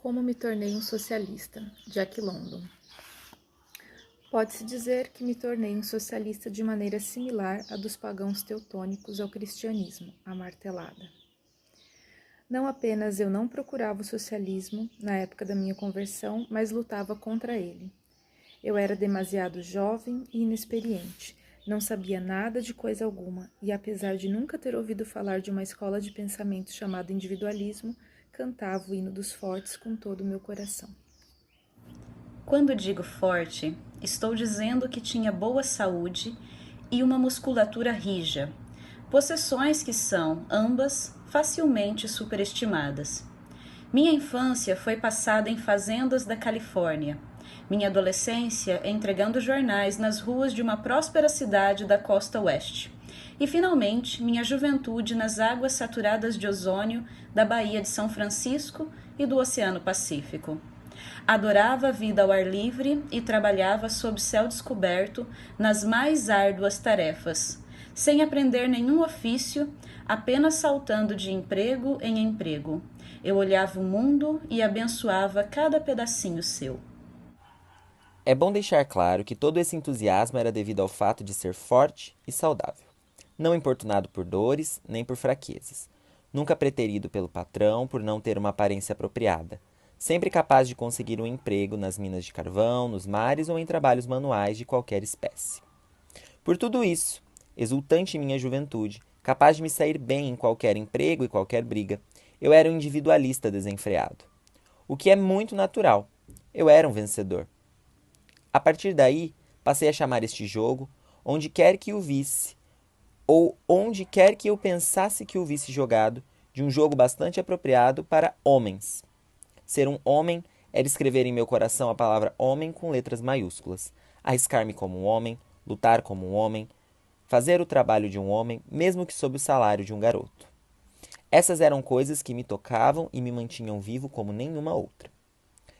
Como me tornei um socialista, Jack London. Pode-se dizer que me tornei um socialista de maneira similar à dos pagãos teutônicos ao cristianismo, a martelada. Não apenas eu não procurava o socialismo na época da minha conversão, mas lutava contra ele. Eu era demasiado jovem e inexperiente, não sabia nada de coisa alguma, e apesar de nunca ter ouvido falar de uma escola de pensamento chamada individualismo, cantava o hino dos fortes com todo o meu coração. Quando digo forte, estou dizendo que tinha boa saúde e uma musculatura rija, possessões que são, ambas, facilmente superestimadas. Minha infância foi passada em fazendas da Califórnia, minha adolescência entregando jornais nas ruas de uma próspera cidade da costa oeste, e finalmente minha juventude nas águas saturadas de ozônio da Baía de São Francisco e do Oceano Pacífico. Adorava a vida ao ar livre e trabalhava sob céu descoberto nas mais árduas tarefas, sem aprender nenhum ofício, apenas saltando de emprego em emprego. Eu olhava o mundo e abençoava cada pedacinho seu. É bom deixar claro que todo esse entusiasmo era devido ao fato de ser forte e saudável, não importunado por dores nem por fraquezas, nunca preterido pelo patrão por não ter uma aparência apropriada, sempre capaz de conseguir um emprego nas minas de carvão, nos mares ou em trabalhos manuais de qualquer espécie. Por tudo isso, exultante em minha juventude, capaz de me sair bem em qualquer emprego e qualquer briga, eu era um individualista desenfreado. O que é muito natural. Eu era um vencedor. A partir daí, passei a chamar este jogo, onde quer que o visse, ou onde quer que eu pensasse que o visse jogado, de um jogo bastante apropriado para homens. Ser um homem era escrever em meu coração a palavra homem com letras maiúsculas, arriscar-me como um homem, lutar como um homem, fazer o trabalho de um homem, mesmo que sob o salário de um garoto. Essas eram coisas que me tocavam e me mantinham vivo como nenhuma outra.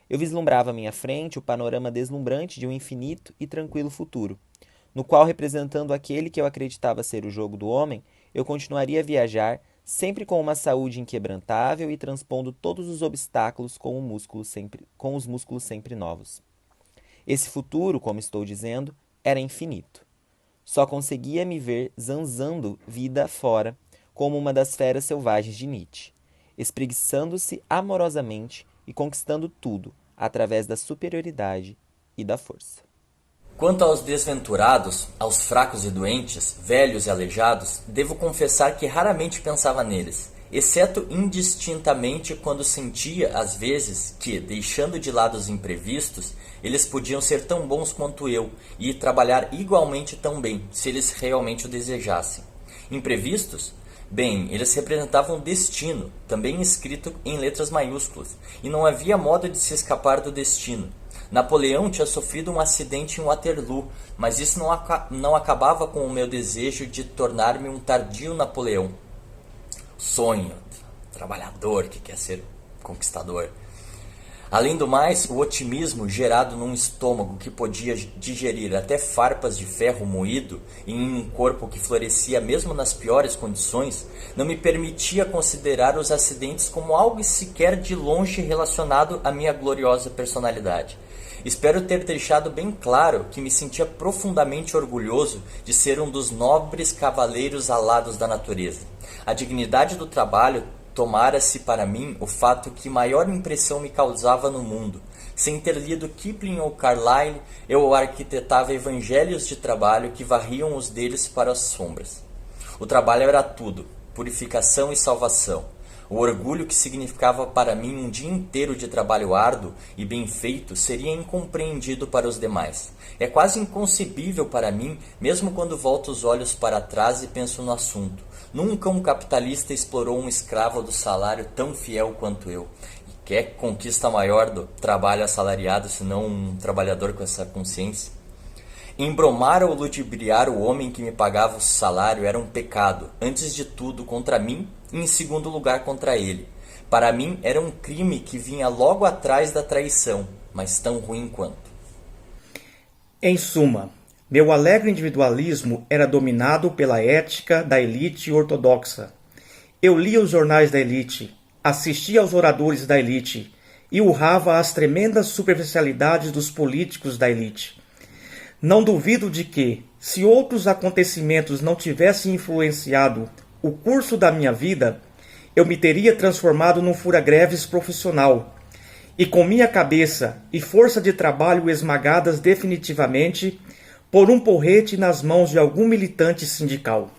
Eu vislumbrava à minha frente o panorama deslumbrante de um infinito e tranquilo futuro, no qual, representando aquele que eu acreditava ser o jogo do homem, eu continuaria a viajar, sempre com uma saúde inquebrantável e transpondo todos os obstáculos com os músculos sempre novos. Esse futuro, como estou dizendo, era infinito. Só conseguia me ver zanzando vida fora, como uma das feras selvagens de Nietzsche, espreguiçando-se amorosamente e conquistando tudo, através da superioridade e da força. Quanto aos desventurados, aos fracos e doentes, velhos e aleijados, devo confessar que raramente pensava neles, exceto indistintamente quando sentia, às vezes, que, deixando de lado os imprevistos, eles podiam ser tão bons quanto eu e trabalhar igualmente tão bem, se eles realmente o desejassem. Imprevistos? Bem, eles representavam destino, também escrito em letras maiúsculas, e não havia modo de se escapar do destino. Napoleão tinha sofrido um acidente em Waterloo, mas isso não acabava com o meu desejo de tornar-me um tardio Napoleão. Sonho, trabalhador que quer ser conquistador. Além do mais, o otimismo gerado num estômago que podia digerir até farpas de ferro moído e em um corpo que florescia mesmo nas piores condições, não me permitia considerar os acidentes como algo sequer de longe relacionado à minha gloriosa personalidade. Espero ter deixado bem claro que me sentia profundamente orgulhoso de ser um dos nobres cavaleiros alados da natureza. A dignidade do trabalho tomara-se para mim o fato que maior impressão me causava no mundo. Sem ter lido Kipling ou Carlyle, eu arquitetava evangelhos de trabalho que varriam os deles para as sombras. O trabalho era tudo, purificação e salvação. O orgulho que significava para mim um dia inteiro de trabalho árduo e bem feito seria incompreendido para os demais. É quase inconcebível para mim, mesmo quando volto os olhos para trás e penso no assunto. Nunca um capitalista explorou um escravo do salário tão fiel quanto eu. E quer conquista maior do trabalho assalariado, senão um trabalhador com essa consciência? Embromar ou ludibriar o homem que me pagava o salário era um pecado, antes de tudo contra mim e em segundo lugar contra ele. Para mim era um crime que vinha logo atrás da traição, mas tão ruim quanto. Em suma, meu alegre individualismo era dominado pela ética da elite ortodoxa. Eu lia os jornais da elite, assistia aos oradores da elite e urrava as tremendas superficialidades dos políticos da elite. Não duvido de que, se outros acontecimentos não tivessem influenciado o curso da minha vida, eu me teria transformado num fura-greves profissional, e com minha cabeça e força de trabalho esmagadas definitivamente por um porrete nas mãos de algum militante sindical.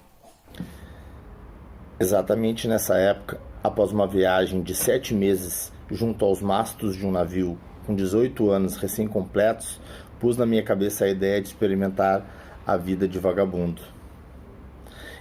Exatamente nessa época, após uma viagem de 7 meses junto aos mastos de um navio, com 18 anos recém-completos, pus na minha cabeça a ideia de experimentar a vida de vagabundo.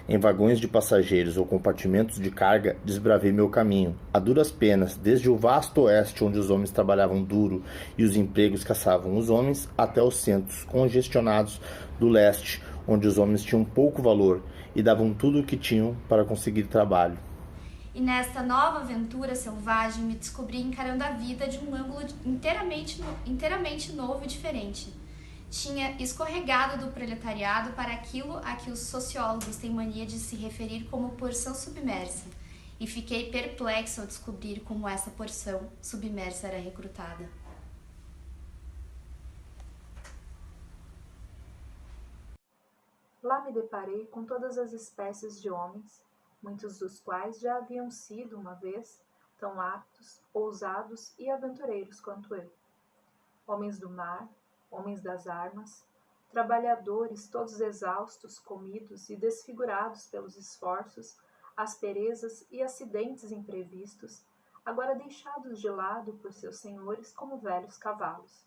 Em vagões de passageiros ou compartimentos de carga, desbravei meu caminho, a duras penas, desde o vasto oeste, onde os homens trabalhavam duro e os empregos caçavam os homens, até os centros congestionados do leste, onde os homens tinham pouco valor e davam tudo o que tinham para conseguir trabalho. E nesta nova aventura selvagem me descobri encarando a vida de um ângulo inteiramente novo e diferente. Tinha escorregado do proletariado para aquilo a que os sociólogos têm mania de se referir como porção submersa, e fiquei perplexo ao descobrir como essa porção submersa era recrutada. Lá me deparei com todas as espécies de homens, muitos dos quais já haviam sido, uma vez, tão aptos, ousados e aventureiros quanto eu. Homens do mar, homens das armas, trabalhadores todos exaustos, comidos e desfigurados pelos esforços, asperezas e acidentes imprevistos, agora deixados de lado por seus senhores como velhos cavalos.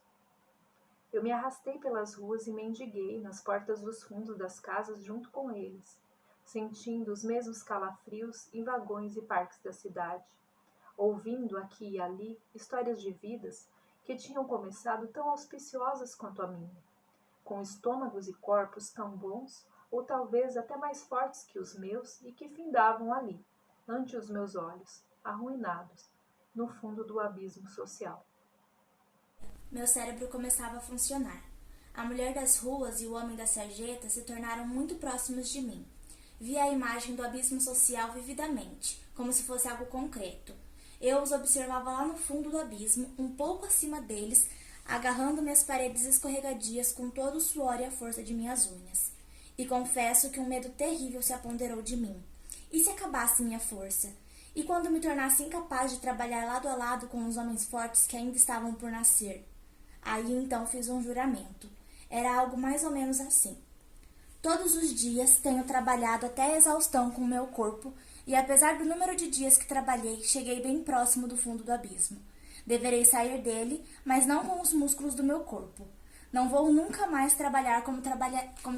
Eu me arrastei pelas ruas e mendiguei nas portas dos fundos das casas junto com eles, sentindo os mesmos calafrios em vagões e parques da cidade, ouvindo aqui e ali histórias de vidas que tinham começado tão auspiciosas quanto a minha, com estômagos e corpos tão bons, ou talvez até mais fortes que os meus, e que findavam ali, ante os meus olhos, arruinados, no fundo do abismo social. Meu cérebro começava a funcionar. A mulher das ruas e o homem da sarjeta se tornaram muito próximos de mim. Via a imagem do abismo social vividamente, como se fosse algo concreto. Eu os observava lá no fundo do abismo, um pouco acima deles, agarrando-me às paredes escorregadias com todo o suor e a força de minhas unhas. E confesso que um medo terrível se apoderou de mim. E se acabasse minha força? E quando me tornasse incapaz de trabalhar lado a lado com os homens fortes que ainda estavam por nascer? Aí então fiz um juramento. Era algo mais ou menos assim. Todos os dias tenho trabalhado até a exaustão com o meu corpo, e apesar do número de dias que trabalhei, cheguei bem próximo do fundo do abismo. Deverei sair dele, mas não com os músculos do meu corpo. Não vou nunca mais trabalhar como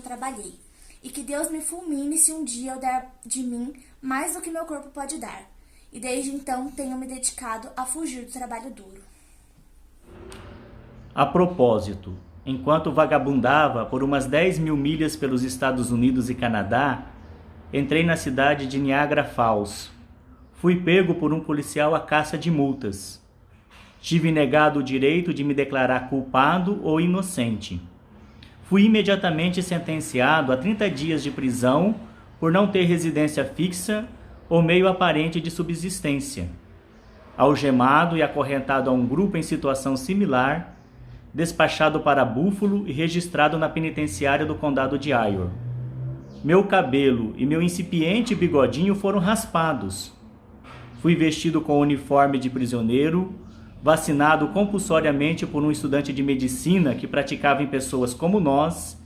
trabalhei. E que Deus me fulmine se um dia eu der de mim mais do que meu corpo pode dar. E desde então tenho me dedicado a fugir do trabalho duro. A propósito, enquanto vagabundava por umas 10.000 milhas pelos Estados Unidos e Canadá, entrei na cidade de Niagara Falls. Fui pego por um policial à caça de multas. Tive negado o direito de me declarar culpado ou inocente. Fui imediatamente sentenciado a 30 dias de prisão por não ter residência fixa ou meio aparente de subsistência. Algemado e acorrentado a um grupo em situação similar, despachado para Buffalo e registrado na penitenciária do condado de Iowa. Meu cabelo e meu incipiente bigodinho foram raspados. Fui vestido com uniforme de prisioneiro, vacinado compulsoriamente por um estudante de medicina que praticava em pessoas como nós,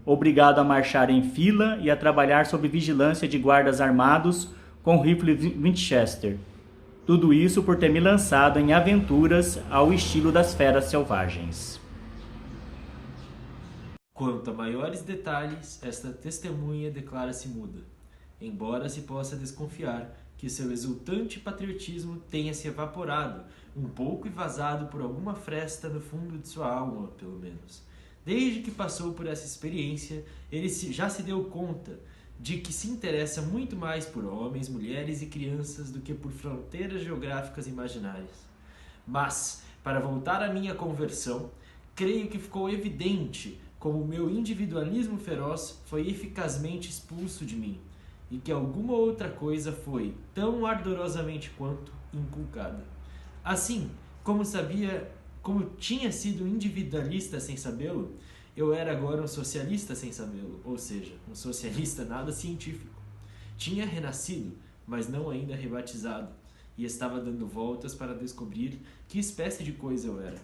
obrigado a marchar em fila e a trabalhar sob vigilância de guardas armados com rifle Winchester. Tudo isso por ter me lançado em aventuras ao estilo das feras selvagens. Quanto a maiores detalhes, esta testemunha declara-se muda, embora se possa desconfiar que seu exultante patriotismo tenha se evaporado, um pouco e vazado por alguma fresta no fundo de sua alma, pelo menos. Desde que passou por essa experiência, ele já se deu conta de que se interessa muito mais por homens, mulheres e crianças do que por fronteiras geográficas imaginárias. Mas, para voltar à minha conversão, creio que ficou evidente como o meu individualismo feroz foi eficazmente expulso de mim, e que alguma outra coisa foi, tão ardorosamente quanto, inculcada. Assim, Como tinha sido individualista sem sabê-lo, eu era agora um socialista sem sabê-lo, ou seja, um socialista nada científico. Tinha renascido, mas não ainda rebatizado, e estava dando voltas para descobrir que espécie de coisa eu era.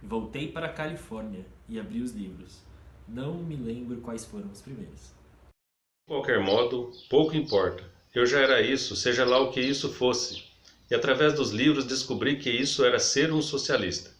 Voltei para a Califórnia e abri os livros. Não me lembro quais foram os primeiros. De qualquer modo, pouco importa. Eu já era isso, seja lá o que isso fosse. E através dos livros descobri que isso era ser um socialista.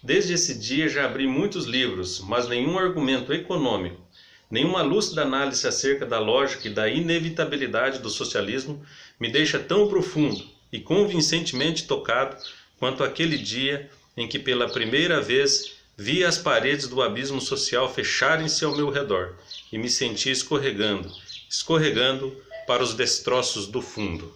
Desde esse dia já abri muitos livros, mas nenhum argumento econômico, nenhuma lúcida análise acerca da lógica e da inevitabilidade do socialismo me deixa tão profundo e convincentemente tocado quanto aquele dia em que pela primeira vez vi as paredes do abismo social fecharem-se ao meu redor e me senti escorregando para os destroços do fundo.